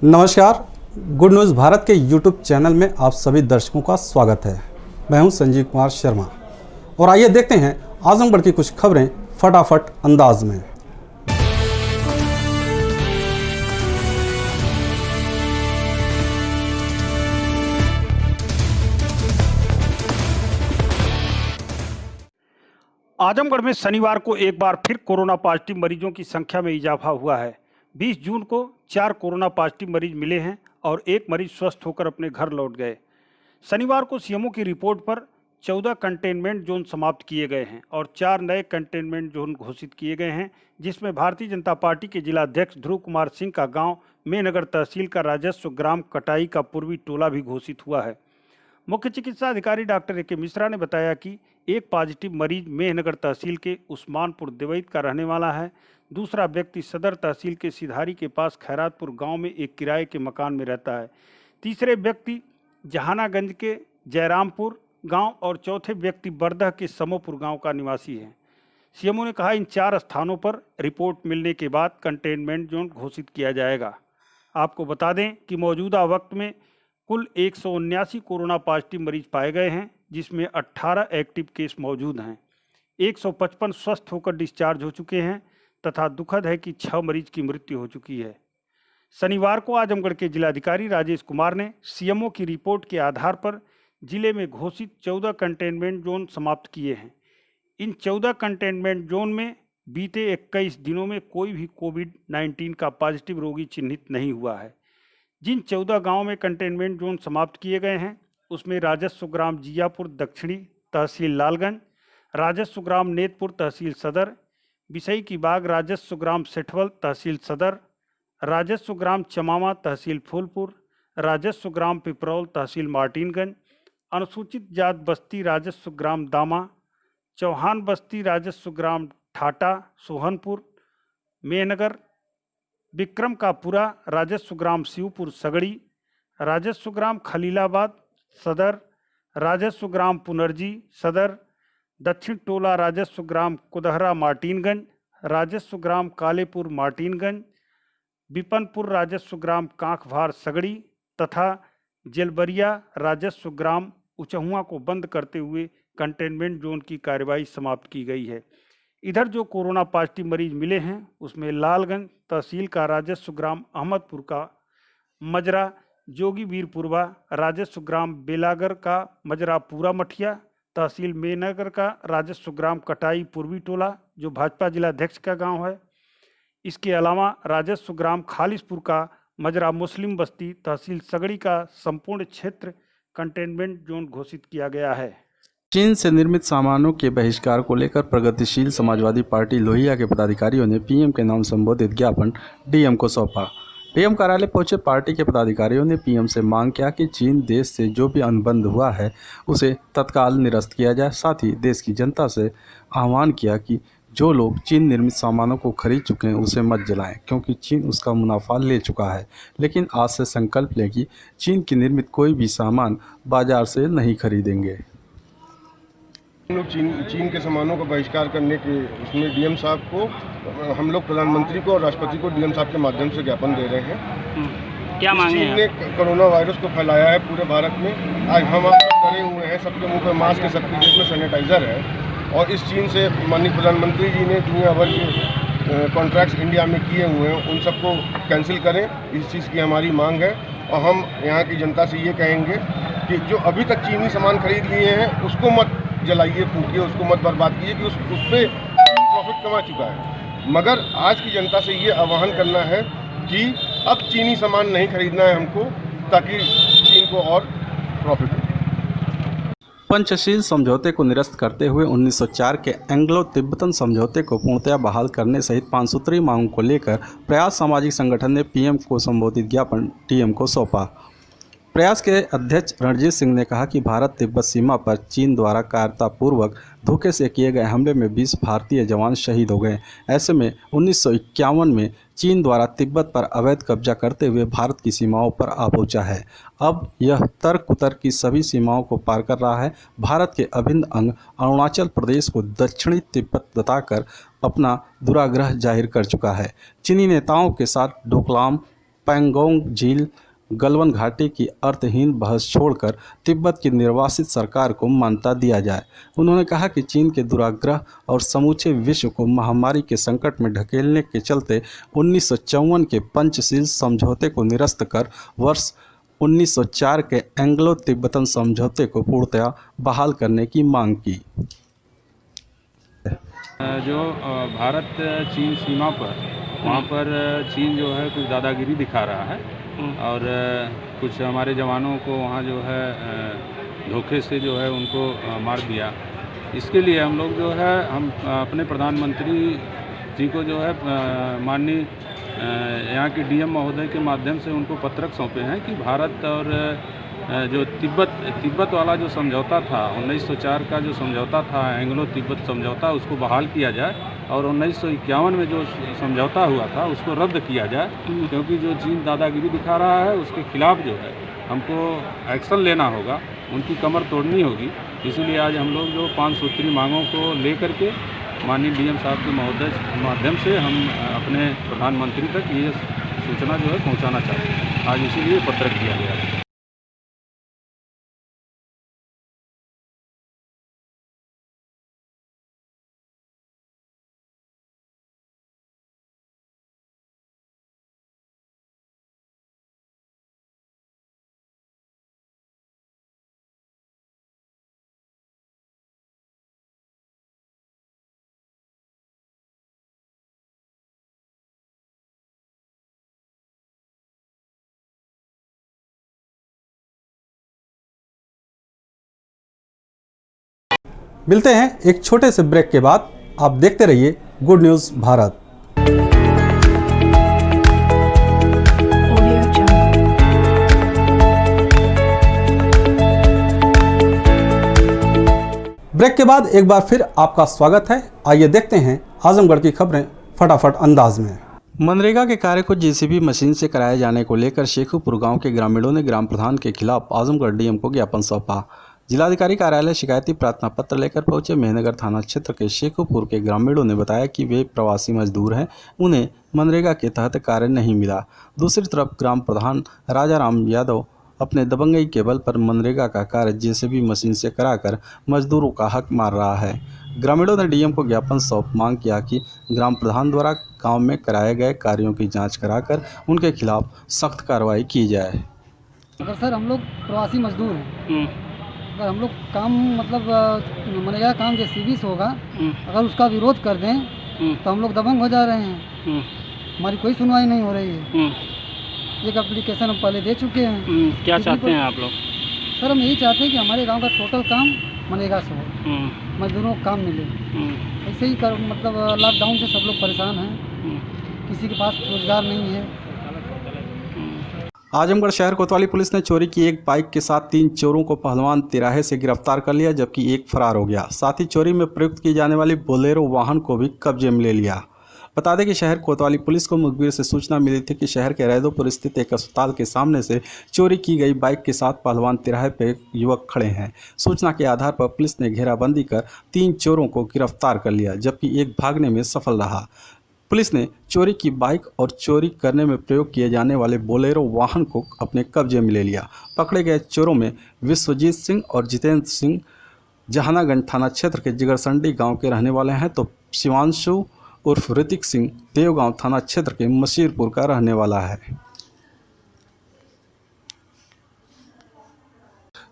नमस्कार, good news Bharat के YouTube channel में आप सभी दर्शकों का स्वागत है। मैं हूं संजीव कुमार शर्मा और आइए देखते हैं आजमगढ़ की कुछ खबरें फटाफट अंदाज में। आजमगढ़ में शनिवार को एक बार फिर कोरोना पॉजिटिव मरीजों की संख्या में इजाफा हुआ है। 20 जून को 4 कोरोना पॉजिटिव मरीज मिले हैं और एक मरीज स्वस्थ होकर अपने घर लौट गए। शनिवार को सीएमओ की रिपोर्ट पर 14 कंटेनमेंट जोन समाप्त किए गए हैं और 4 नए कंटेनमेंट जोन घोषित किए गए हैं, जिसमें भारतीय जनता पार्टी के जिला अध्यक्ष ध्रुव कुमार सिंह का गांव मेहनगर तहसील का राजस्व ग्राम कटाई का पूर्वी टोला भी घोषित हुआ है। मुख्य चिकित्सा अधिकारी डॉक्टर ए के मिश्रा ने बताया कि एक पॉजिटिव मरीज मेहनगर तहसील के उस्मानपुर देवईत का रहने वाला है। दूसरा व्यक्ति सदर तहसील के सिधारी के पास खैरातपुर गांव में एक किराए के मकान में रहता है। तीसरे व्यक्ति जहानागंज के जयरामपुर गांव और चौथे व्यक्ति बरदह के समोपुर गांव का निवासी है। सीएमओ ने कहा, इन 4 स्थानों पर रिपोर्ट मिलने के बाद कंटेनमेंट जोन घोषित किया जाएगा। आपको बता दें कि मौजूदा वक्त में कुल 179 कोरोना पॉजिटिव मरीज पाए गए हैं, जिसमें 18 एक्टिव केस मौजूद हैं। 155 स्वस्थ होकर डिस्चार्ज हो चुके हैं तथा दुखद है कि 6 मरीज की मृत्यु हो चुकी है। शनिवार को आजमगढ़ के जिलाधिकारी राजेश कुमार ने सीएमओ की रिपोर्ट के आधार पर जिले में घोषित 14 कंटेनमेंट जोन समाप्त किए हैं। इन 14 कंटेनमेंट जोन में बीते 21 दिनों में कोई भी कोविड-19 का पॉजिटिव रोगी चिन्हित नहीं हुआ है। जिन 14 गांवों में कंटेनमेंट जोन समाप्त किए गए हैं, उसमें राजस्व ग्राम जियापुर दक्षिणी तहसील लालगंज, राजस्व ग्राम नेतपुर तहसील सदर, बिसई की बाग राजस्व ग्राम सेठवल तहसील सदर, राजस्व ग्राम चमामा तहसील फूलपुर, राजस्व ग्राम पिपरौल तहसील मार्टिनगंज, अनुसूचित जात बस्ती राजस्व ग्राम दामा, चौहान बस्ती राजस्व ग्राम ठाटा सोहनपुर मेहनगर, विक्रम का पुरा राजस्व ग्राम शिवपुर सगड़ी, राजस्व ग्राम खलीलाबाद सदर, राजस्व ग्राम पुनर्जी सदर, दक्षिण टोला राजस्व ग्राम कुदहरा मार्टिनगंज, राजस्व ग्राम कालेपुर मार्टिनगंज, बिपनपुर राजस्व ग्राम कांखभार सगड़ी तथा जेलबरिया राजस्व ग्राम उचहुआ को बंद करते हुए कंटेनमेंट जोन की कार्रवाई समाप्त की गई है। इधर जो कोरोना पॉजिटिव मरीज मिले हैं, उसमें लालगंज तहसील का राजस्व ग्राम अहमदपुर का मजरा जोगी वीरपुरवा, राजस्व ग्राम बेलागर का मजरा पूरा मठिया, तहसील मेहनगर का राजस्व ग्राम कटाई पूर्वी टोला जो भाजपा जिलाध्यक्ष का गांव है। इसके अलावा राजस्व ग्राम खालिसपुर का मजरा मुस्लिम बस्ती तहसील सगड़ी का संपूर्ण क्षेत्र कंटेनमेंट जोन घोषित किया गया है। चीन से निर्मित सामानों के बहिष्कार को लेकर प्रगतिशील समाजवादी पार्टी लोहिया के पदाधिकारियों ने पीएम के नाम संबोधित ज्ञापन डीएम को सौंपा। डीएम कार्यालय पहुंचे पार्टी के पदाधिकारियों ने पीएम से मांग किया कि चीन देश से जो भी अनुबंध हुआ है उसे तत्काल निरस्त किया जाए। साथ ही देश की जनता से आह्वान किया कि जो लोग चीन निर्मित सामानों को खरीद चुके हैं उसे मत जलाएं, क्योंकि चीन उसका मुनाफा ले चुका है। लेकिन आज से संकल्प लें कि चीन की निर्मित कोई भी सामान बाजार से नहीं खरीदेंगे। हम लोग चीन के सामानों का बहिष्कार करने के उसमें डीएम साहब को, हम लोग प्रधानमंत्री को और राष्ट्रपति को डीएम साहब के माध्यम से ज्ञापन दे रहे हैं। क्या मांगे हैं? चीन ने कोरोना वायरस को फैलाया है पूरे भारत में। आज हम आप डरे हुए हैं, सबके मुंह पर मास्क है, सबके जेब में सैनिटाइजर है। और इस चीन से माननीय प्रधानमंत्री जी ने दुनिया भर के कॉन्ट्रैक्ट्स इंडिया में किए हुए हैं, उन सबको कैंसिल करें। इस चीज़ की हमारी मांग है और हम यहाँ की जनता से ये कहेंगे कि जो अभी तक चीनी सामान खरीद लिए हैं उसको मत जलाइए, फूकिए, उसको मत बर्बाद कीजिए कि उस पर प्रॉफिट कमा चुका है। मगर आज की जनता से ये आह्वान करना है कि अब चीनी सामान नहीं खरीदना है हमको, ताकि चीन को और प्रॉफिट हो। पंचशील समझौते को निरस्त करते हुए 1904 के एंग्लो तिब्बतन समझौते को पूर्णतया बहाल करने सहित 5 सूत्रीय मांगों को लेकर प्रयास सामाजिक संगठन ने पीएम को संबोधित ज्ञापन डीएम को सौंपा। प्रयास के अध्यक्ष रणजीत सिंह ने कहा कि भारत तिब्बत सीमा पर चीन द्वारा कायरतापूर्वक धोखे से किए गए हमले में 20 भारतीय जवान शहीद हो गए। ऐसे में 1951 में चीन द्वारा तिब्बत पर अवैध कब्जा करते हुए भारत की सीमाओं पर आ पहुंचा है। अब यह तर्क कुतर्क की सभी सीमाओं को पार कर रहा है। भारत के अभिन्न अंग अरुणाचल प्रदेश को दक्षिणी तिब्बत बताकर अपना दुराग्रह जाहिर कर चुका है। चीनी नेताओं के साथ डोकलाम पैंगोंग झील गलवान घाटी की अर्थहीन बहस छोड़कर तिब्बत की निर्वासित सरकार को मान्यता दिया जाए। उन्होंने कहा कि चीन के दुराग्रह और समूचे विश्व को महामारी के संकट में ढकेलने के चलते 1954 के पंचशील समझौते को निरस्त कर वर्ष 1904 के एंग्लो तिब्बतन समझौते को पूर्णतया बहाल करने की मांग की। जो भारत चीन सीमा पर वहाँ पर चीन जो है कुछ दादागिरी दिखा रहा है और कुछ हमारे जवानों को वहाँ जो है धोखे से जो है उनको मार दिया। इसके लिए हम लोग जो है हम अपने प्रधानमंत्री जी को जो है माननीय यहाँ के डीएम महोदय के माध्यम से उनको पत्रक सौंपे हैं कि भारत और जो तिब्बत वाला जो समझौता था 1904 का जो समझौता था एंग्लो तिब्बत समझौता उसको बहाल किया जाए और 1951 में जो समझौता हुआ था उसको रद्द किया जाए, क्योंकि जो चीन दादागिरी दिखा रहा है उसके खिलाफ जो है हमको एक्शन लेना होगा, उनकी कमर तोड़नी होगी। इसीलिए आज हम लोग जो 5 सूत्री मांगों को लेकर के माननीय डीएम साहब के महोदय माध्यम से हम अपने प्रधानमंत्री तक ये सूचना जो है पहुंचाना चाहते हैं। आज इसीलिए पत्रक दिया गया है। मिलते हैं एक छोटे से ब्रेक के बाद। आप देखते रहिए गुड न्यूज़ भारत। ब्रेक के बाद एक बार फिर आपका स्वागत है। आइए देखते हैं आजमगढ़ की खबरें फटाफट अंदाज में। मनरेगा के कार्य को जेसीबी मशीन से कराए जाने को लेकर शेखुपुर गांव के ग्रामीणों ने ग्राम प्रधान के खिलाफ आजमगढ़ डीएम को ज्ञापन सौंपा। जिलाधिकारी कार्यालय शिकायती प्रार्थना पत्र लेकर पहुंचे मेहनगर थाना क्षेत्र के शेखुपुर के ग्रामीणों ने बताया कि वे प्रवासी मजदूर हैं, उन्हें मनरेगा के तहत कार्य नहीं मिला। दूसरी तरफ ग्राम प्रधान राजाराम यादव अपने दबंगई के बल पर मनरेगा का कार्य जेसीबी मशीन से कराकर मजदूरों का हक मार रहा है। ग्रामीणों ने डीएम को ज्ञापन सौंप मांग किया कि ग्राम प्रधान द्वारा गाँव में कराए गए कार्यों की जाँच कराकर उनके खिलाफ सख्त कार्रवाई की जाए। अगर सर हम लोग प्रवासी मजदूर हैं, अगर हम लोग काम मतलब मनरेगा काम जेसीबी से होगा, अगर उसका विरोध कर दें तो हम लोग दबंग हो जा रहे हैं। हमारी कोई सुनवाई नहीं हो रही है। एक एप्लीकेशन हम पहले दे चुके हैं। क्या चाहते हैं आप लोग? सर हम यही चाहते हैं कि हमारे गांव का टोटल काम मनरेगा से हो, मजदूरों को काम मिले। ऐसे ही कर मतलब लॉकडाउन से सब लोग परेशान हैं, किसी के पास रोजगार नहीं है। आजमगढ़ शहर कोतवाली पुलिस ने चोरी की एक बाइक के साथ 3 चोरों को पहलवान तिराहे से गिरफ्तार कर लिया, जबकि एक फरार हो गया। साथ ही चोरी में प्रयुक्त की जाने वाली बोलेरो वाहन को भी कब्जे में ले लिया। बता दें कि शहर कोतवाली पुलिस को मुखबिर से सूचना मिली थी कि शहर के रैदोपुर स्थित एक अस्पताल के सामने से चोरी की गई बाइक के साथ पहलवान तिराहे पर युवक खड़े हैं। सूचना के आधार पर पुलिस ने घेराबंदी कर 3 चोरों को गिरफ्तार कर लिया, जबकि एक भागने में सफल रहा। पुलिस ने चोरी की बाइक और चोरी करने में प्रयोग किए जाने वाले बोलेरो वाहन को अपने कब्जे में ले लिया। पकड़े गए चोरों में विश्वजीत सिंह और जितेंद्र सिंह जहानागंज थाना क्षेत्र के जिगरसंडी गांव के रहने वाले हैं, तो शिवांशु उर्फ ऋतिक सिंह देवगांव थाना क्षेत्र के मशीरपुर का रहने वाला है।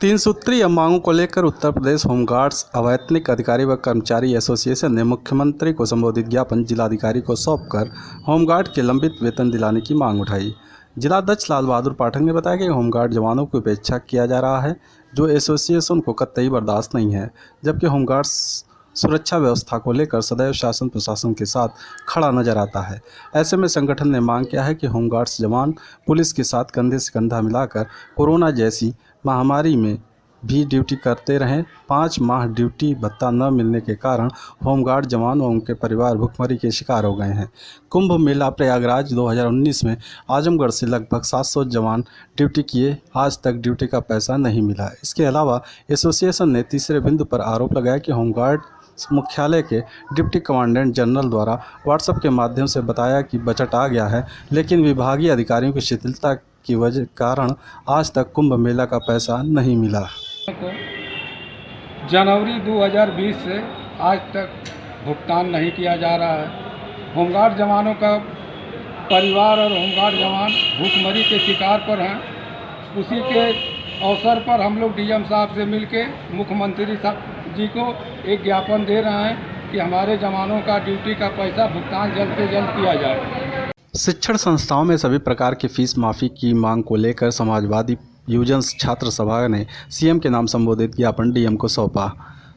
3 सूत्रीय मांगों को लेकर उत्तर प्रदेश होमगार्ड्स अवैतनिक अधिकारी व कर्मचारी एसोसिएशन ने मुख्यमंत्री को संबोधित ज्ञापन जिलाधिकारी को सौंपकर होमगार्ड के लंबित वेतन दिलाने की मांग उठाई। जिलाध्यक्ष लाल बहादुर पाठक ने बताया कि होमगार्ड जवानों की उपेक्षा किया जा रहा है, जो एसोसिएशन को कतई बर्दाश्त नहीं है, जबकि होमगार्ड्स सुरक्षा व्यवस्था को लेकर सदैव शासन प्रशासन के साथ खड़ा नजर आता है। ऐसे में संगठन ने मांग किया है कि होमगार्ड्स जवान पुलिस के साथ कंधे से कंधा मिलाकर कोरोना जैसी महामारी में भी ड्यूटी करते रहें। 5 माह ड्यूटी भत्ता न मिलने के कारण होमगार्ड जवान व उनके परिवार भुखमरी के शिकार हो गए हैं। कुंभ मेला प्रयागराज 2019 में आजमगढ़ से लगभग 700 जवान ड्यूटी किए, आज तक ड्यूटी का पैसा नहीं मिला। इसके अलावा एसोसिएशन ने तीसरे बिंदु पर आरोप लगाया कि होमगार्ड मुख्यालय के डिप्टी कमांडेंट जनरल द्वारा व्हाट्सएप के माध्यम से बताया कि बजट आ गया है, लेकिन विभागीय अधिकारियों की शिथिलता की वजह कारण आज तक कुंभ मेला का पैसा नहीं मिला। जनवरी 2020 से आज तक भुगतान नहीं किया जा रहा है। होमगार्ड जवानों का परिवार और होमगार्ड जवान भूखमरी के शिकार पर हैं। उसी के अवसर पर हम लोग डीएम साहब से मिलके मुख्यमंत्री साहब जी को एक ज्ञापन दे रहे हैं कि हमारे जवानों का ड्यूटी का पैसा भुगतान जल्द से जल्द किया जाए। शिक्षण संस्थाओं में सभी प्रकार की फीस माफ़ी की मांग को लेकर समाजवादी यूजन्स छात्र सभा ने सीएम के नाम संबोधित ज्ञापन डीएम को सौंपा।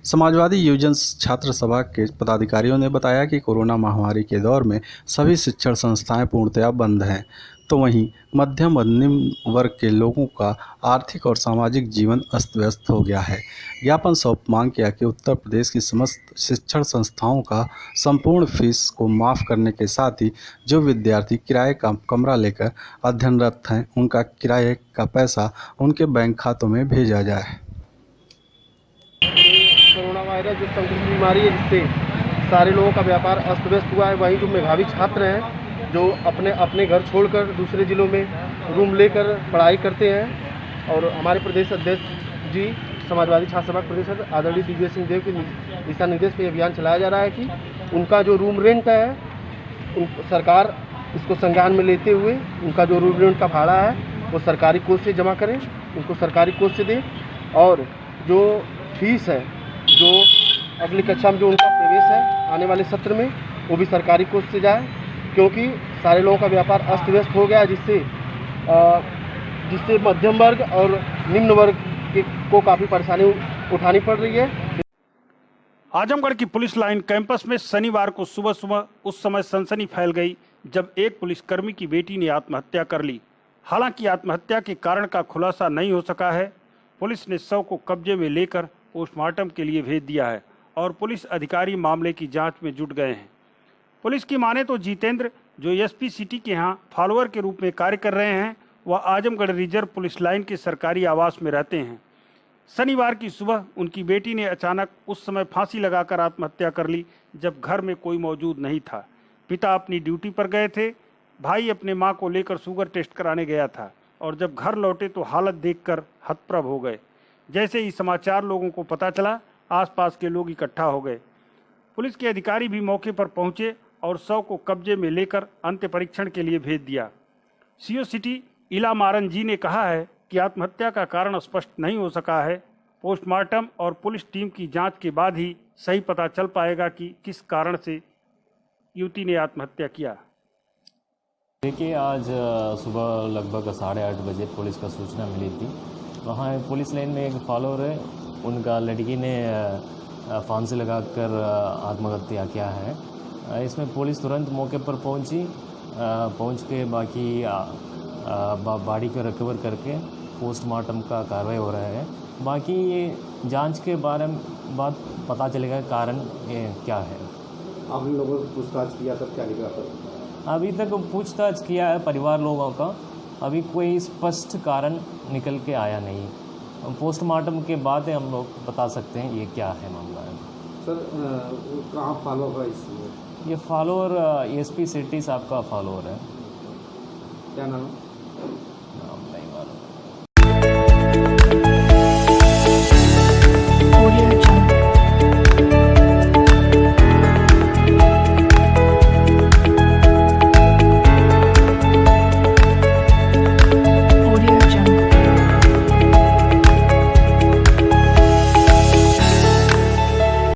समाजवादी यूजन्स छात्र सभा के पदाधिकारियों ने बताया कि कोरोना महामारी के दौर में सभी शिक्षण संस्थाएं पूर्णतया बंद हैं, तो वहीं मध्यम और निम्न वर्ग के लोगों का आर्थिक और सामाजिक जीवन अस्त व्यस्त हो गया है। ज्ञापन सौंप मांग किया कि उत्तर प्रदेश की समस्त शिक्षण संस्थाओं का संपूर्ण फीस को माफ़ करने के साथ ही जो विद्यार्थी किराए का कमरा लेकर अध्ययनरत हैं, उनका किराए का पैसा उनके बैंक खातों में भेजा जाए। कोरोना वायरस जो संक्रमित बीमारी है, जिससे सारे लोगों का व्यापार अस्त व्यस्त हुआ है, वहीं जो मेधावी छात्र हैं जो अपने अपने घर छोड़कर दूसरे ज़िलों में रूम लेकर पढ़ाई करते हैं, और हमारे प्रदेश अध्यक्ष जी समाजवादी छात्र सभा प्रदेश अध्यक्ष आदरणीय दिग्विजय सिंह देव के दिशा निर्देश पर अभियान चलाया जा रहा है कि उनका जो रूम रेंट है सरकार इसको संज्ञान में लेते हुए उनका जो रूम रेंट का भाड़ा है वो सरकारी कोष से जमा करें, उनको सरकारी कोष से दें, और जो फीस है जो अगली कक्षा में जो उनका प्रवेश है आने वाले सत्र में वो भी सरकारी कोष से जाए, क्योंकि सारे लोगों का व्यापार अस्त व्यस्त हो गया, जिससे मध्यम वर्ग और निम्न वर्ग को काफ़ी परेशानी उठानी पड़ रही है। आजमगढ़ की पुलिस लाइन कैंपस में शनिवार को सुबह सुबह उस समय सनसनी फैल गई जब एक पुलिसकर्मी की बेटी ने आत्महत्या कर ली। हालांकि आत्महत्या के कारण का खुलासा नहीं हो सका है। पुलिस ने शव को कब्जे में लेकर पोस्टमार्टम के लिए भेज दिया है और पुलिस अधिकारी मामले की जांच में जुट गए हैं। पुलिस की माने तो जितेंद्र, जो एसपी सिटी के यहाँ फॉलोअर के रूप में कार्य कर रहे हैं, वह आजमगढ़ रिजर्व पुलिस लाइन के सरकारी आवास में रहते हैं। शनिवार की सुबह उनकी बेटी ने अचानक उस समय फांसी लगाकर आत्महत्या कर ली जब घर में कोई मौजूद नहीं था। पिता अपनी ड्यूटी पर गए थे, भाई अपने मां को लेकर शुगर टेस्ट कराने गया था, और जब घर लौटे तो हालत देखकर हतप्रभ हो गए। जैसे ही समाचार लोगों को पता चला, आसपास के लोग इकट्ठा हो गए। पुलिस के अधिकारी भी मौके पर पहुंचे और शव को कब्जे में लेकर अंत्य परीक्षण के लिए भेज दिया। सीओ सिटी इला मारन जी ने कहा है कि आत्महत्या का कारण स्पष्ट नहीं हो सका है। पोस्टमार्टम और पुलिस टीम की जांच के बाद ही सही पता चल पाएगा कि किस कारण से युवती ने आत्महत्या किया। देखिए, आज सुबह लगभग 8:30 बजे पुलिस का सूचना मिली थी। वहाँ पुलिस लाइन में एक फॉलोअर है, उनका लड़की ने फांसी लगाकर आत्महत्या किया है। इसमें पुलिस तुरंत मौके पर पहुंच के बाकी बॉडी को रिकवर करके पोस्टमार्टम का कार्रवाई हो रहा है। बाकी ये जांच के बारे में बात पता चलेगा कारण ये क्या है। आप लोगों को पूछताछ किया, सब क्या निकला? अभी तक पूछताछ किया है परिवार लोगों का, अभी कोई स्पष्ट कारण निकल के आया नहीं। पोस्टमार्टम के बाद हम लोग बता सकते हैं ये क्या है मामला है। सर कहाँ फॉलोअर है इसमें? ये फॉलोअर एसपी सिटी साहब का फॉलोअर है। क्या नाम?